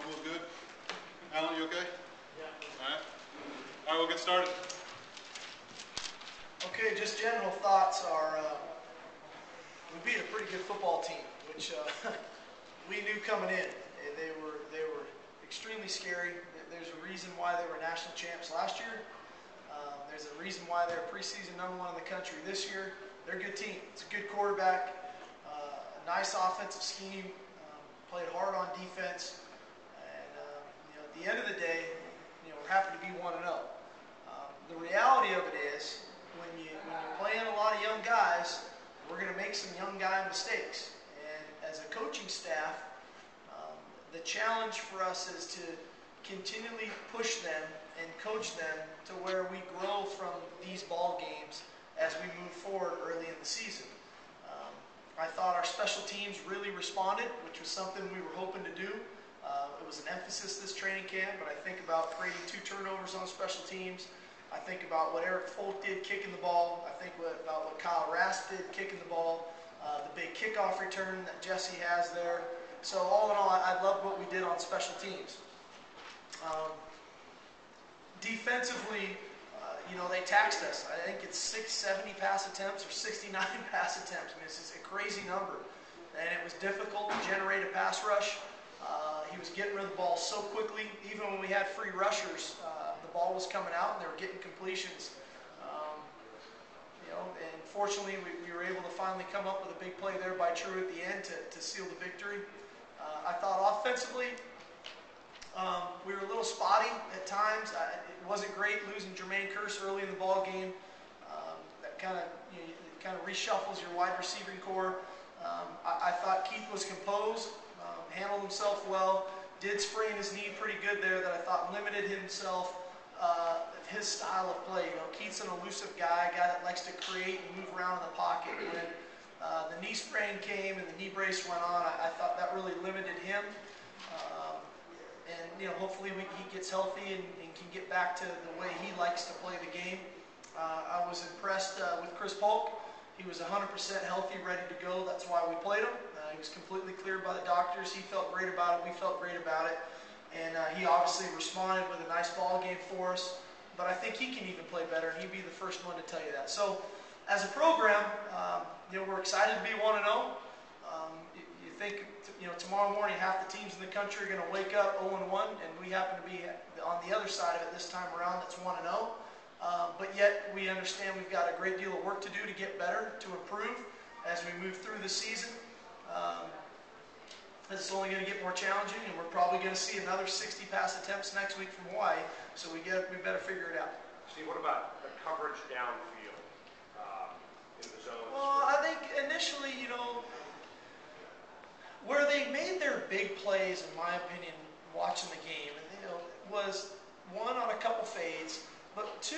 Feels good. Alan, you okay? Yeah. All right. All right, we'll get started. Okay, just general thoughts are, we beat a pretty good football team, which we knew coming in. They were extremely scary. There's a reason why they were national champs last year. There's a reason why they're preseason #1 in the country this year. They're a good team. It's a good quarterback, a nice offensive scheme, played hard on defense, and at the end of the day, we're happy to be 1-0. The reality of it is, when you're playing a lot of young guys, we're going to make some young guy mistakes. And as a coaching staff, the challenge for us is to continually push them and coach them to where we grow from these ball games as we move forward early in the season. I thought our special teams really responded, which was something we were hoping to do. It was an emphasis this training camp, but I think about creating 2 turnovers on special teams. I think about what Eric Folk did kicking the ball. I think about what Kyle Rast did kicking the ball. The big kickoff return that Jesse has there. So all in all, I loved what we did on special teams. Defensively, they taxed us. I think it's 670 pass attempts or 69 pass attempts. I mean, this is a crazy number. And it was difficult to generate a pass rush. He was getting rid of the ball so quickly. Even when we had free rushers, the ball was coming out and they were getting completions. And fortunately, we were able to finally come up with a big play there by True at the end to seal the victory. I thought offensively, we were a little spotty at times. It wasn't great losing Jermaine Kearse early in the ball game. That kind of reshuffles your wide receiving core. I thought Keith was composed, handled himself well, did sprain his knee pretty good there that I thought limited himself, his style of play. Keith's an elusive guy, a guy that likes to create and move around in the pocket. When the knee sprain came and the knee brace went on, I thought that really limited him. And hopefully he gets healthy and can get back to the way he likes to play the game. I was impressed with Chris Polk. He was 100% healthy, ready to go. That's why we played him. He was completely cleared by the doctors. He felt great about it. We felt great about it. And he obviously responded with a nice ball game for us. But I think he can even play better, and he'd be the first one to tell you that. So as a program, we're excited to be 1-0. You think, tomorrow morning half the teams in the country are going to wake up 0-1, and we happen to be on the other side of it this time around. That's 1-0. But yet we understand we've got a great deal of work to do to get better, to improve as we move through the season. It's only going to get more challenging, and we're probably going to see another 60 pass attempts next week from Hawaii. So we better figure it out. Steve, what about the coverage downfield in the zones? Well, I think initially, where they made their big plays, in my opinion, watching the game, was one on a couple fades, but 2,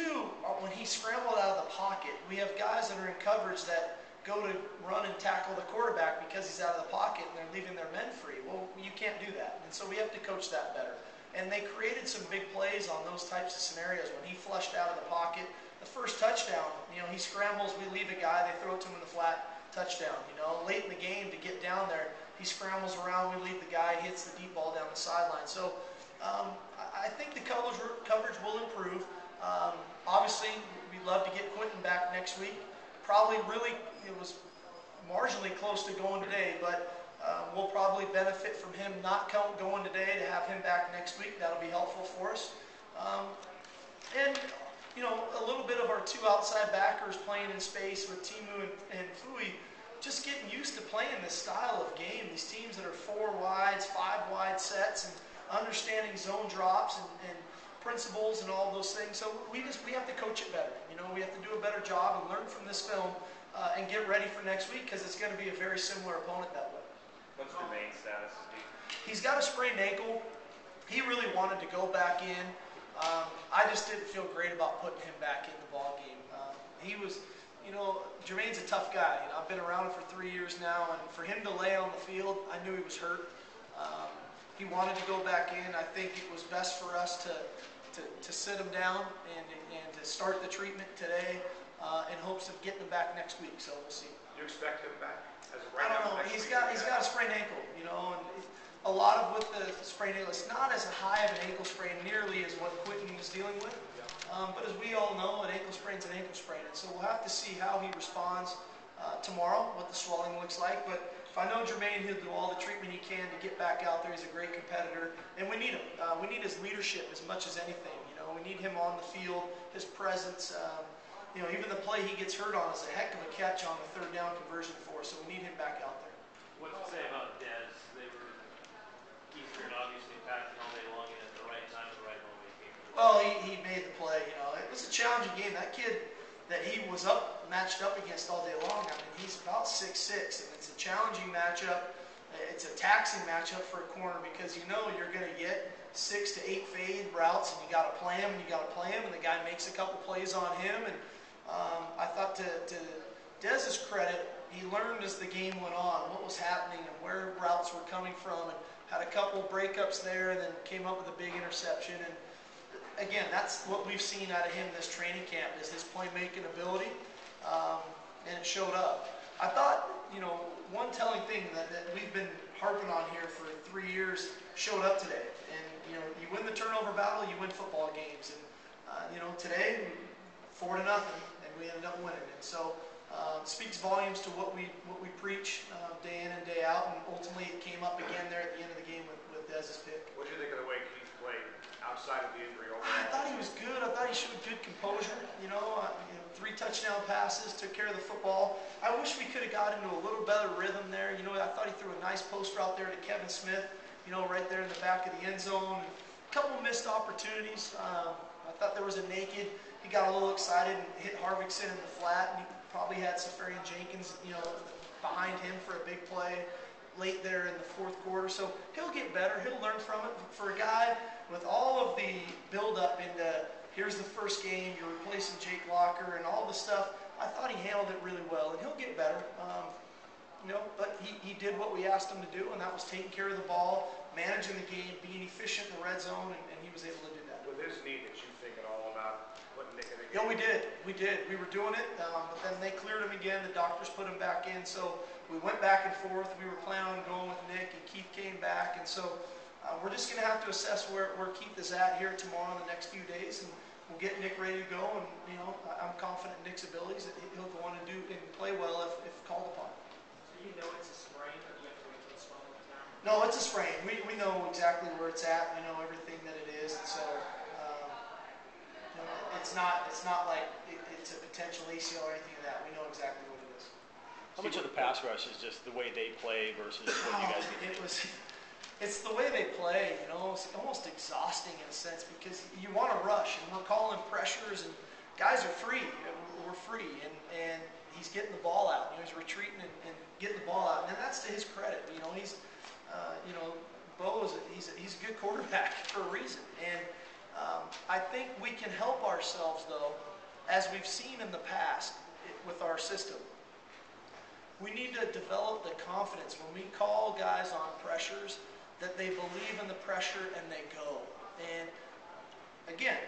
when he scrambled out of the pocket. We have guys that are in coverage that go to run and tackle the quarterback because he's out of the pocket and they're leaving their men free. Well, you can't do that, and so we have to coach that better. And they created some big plays on those types of scenarios. When he flushed out of the pocket, the first touchdown, he scrambles, we leave a guy, they throw it to him in the flat, touchdown. Late in the game to get down there, he scrambles around, we leave the guy, hits the deep ball down the sideline. So I think the coverage will improve. Obviously, we'd love to get Quentin back next week. Probably it was marginally close to going today, but we'll probably benefit from him not going today to have him back next week. That'll be helpful for us. And a little bit of our 2 outside backers playing in space with Timu and Fui, just getting used to playing this style of game. These teams that are 4 wides, 5 wide sets, and understanding zone drops and principles and all those things. So we have to coach it better. We have to do a better job and learn from this film and get ready for next week, because it's going to be a very similar opponent that way. What's Jermaine's status, Steve? He's got a sprained ankle. He really wanted to go back in. I just didn't feel great about putting him back in the ball game. He was, Jermaine's a tough guy. I've been around him for 3 years now, and for him to lay on the field, I knew he was hurt. He wanted to go back in. I think it was best for us to sit him down and to start the treatment today in hopes of getting him back next week. So we'll see. You expect him back as of I right don't now? know. He's got a sprained ankle, and a lot of with the sprained ankle, it's not as high of an ankle sprain nearly as what Quentin was dealing with. But as we all know, an ankle sprain's an ankle sprain. And so we'll have to see how he responds tomorrow, what the swelling looks like. But if I know Jermaine, he'll do all the treatment he can to get back out there. He's a great competitor. And we need him. We need his leadership as much as anything. You know, we need him on the field, his presence. You know, even the play he gets hurt on is a heck of a catch on the third down conversion for us. So we need him back out there. What to say about Dez? They were Eastern obviously packing all day long and at the right time, the right moment he came through. Well, he made the play. You know, it was a challenging game. That kid that he was matched up against all day long. I mean, he's about 6'6", and it's a challenging matchup. It's a taxing matchup for a corner because you know you're going to get 6 to 8 fade routes, and you got to play him, and you got to play him, and the guy makes a couple plays on him. And I thought to Dez's credit, he learned as the game went on what was happening and where routes were coming from, and had a couple breakups there, and then came up with a big interception. And again, that's what we've seen out of him this training camp is his playmaking ability, and it showed up. I thought, you know, one telling thing that we've been harping on here for 3 years showed up today. And you know, you win the turnover battle, you win football games. And you know, today 4-0, and we ended up winning. And so it speaks volumes to what we preach day in and day out. And ultimately, it came up again there at the end of the game with Dez's pick. What did you think of the way Keith played outside of the injury overall? I thought he was good. I thought he showed good composure. You know, 3 touchdown passes, took care of the football. I wish we could have got into a little better rhythm there. You know, I thought he threw a nice post route there to Kevin Smith, you know, right there in the back of the end zone. And a couple missed opportunities. I thought there was a naked. He got a little excited and hit Harvickson in the flat, and he probably had Safarian Jenkins, you know, behind him for a big play late there in the 4th quarter. So he'll get better. He'll learn from it. For a guy with all of the build-up into here's the first game, you're replacing Jake Locker and all the stuff, I thought he handled it really well, and he'll get better. You know, but he did what we asked him to do, and that was taking care of the ball, managing the game, being efficient in the red zone, and he was able to do that. With his knee, did you think at all about putting Nick in the game? Yeah, we did. We did. We were doing it, but then they cleared him again. The doctors put him back in, so we went back and forth. We were planning on going with Nick, and Keith came back, and so we're just going to have to assess where Keith is at here tomorrow in the next few days, and we'll get Nick ready to go. And you know, I'm confident in Nick's abilities that he'll go on and do and play well if called upon. So you know it's a sprain, or do you have to wait till the swelling goes down? No, it's a sprain. We know exactly where it's at. We know everything that it is, and so you know, it's not like it's a potential ACL or anything of that. We know exactly what it is. How much of the pass rush is just the way they play versus what you guys do? It's the way they play, you know. It's almost exhausting in a sense because you want to rush, and we're calling pressures, and guys are free. We're free, and he's getting the ball out. You know, he's retreating and getting the ball out, and that's to his credit. You know, he's, you know, Bo he's a good quarterback for a reason, and I think we can help ourselves though, as we've seen in the past with our system. We need to develop the confidence when we call guys on pressures that they believe in the pressure and they go. And again,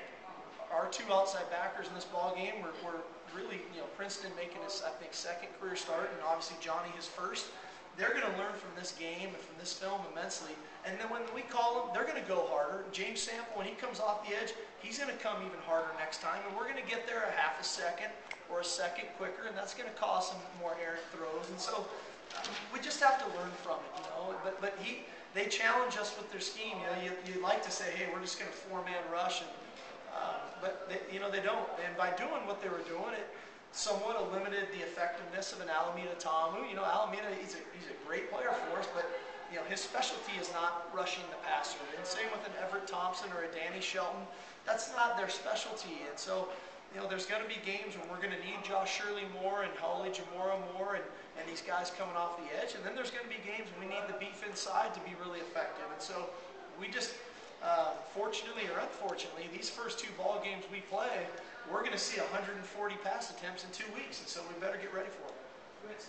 our 2 outside backers in this ball game were really, you know, Princeton making his, I think, 2nd career start, and obviously Johnny his 1st. They're going to learn from this game and from this film immensely. And then when we call them, they're going to go harder. James Sample, when he comes off the edge, he's going to come even harder next time, and we're going to get there a half a second or a second quicker, and that's going to cause some more errant throws. And so we just have to learn from it, you know. But they challenge us with their scheme. You know, you like to say, hey, we're just going to 4-man rush, and but they, you know, they don't. And by doing what they were doing, it somewhat limited the effectiveness of an Alameda Tamu. You know, Alameda, he's a great player for us, but you know, his specialty is not rushing the passer. And same with an Everett Thompson or a Danny Shelton. That's not their specialty. And so, you know, there's going to be games when we're going to need Josh Shirley more and Hawley Jamora more and these guys coming off the edge. And then there's going to be games when we need the beef inside to be really effective. And so we just, fortunately or unfortunately, these first 2 ball games we play, we're going to see 140 pass attempts in 2 weeks. And so we better get ready for it.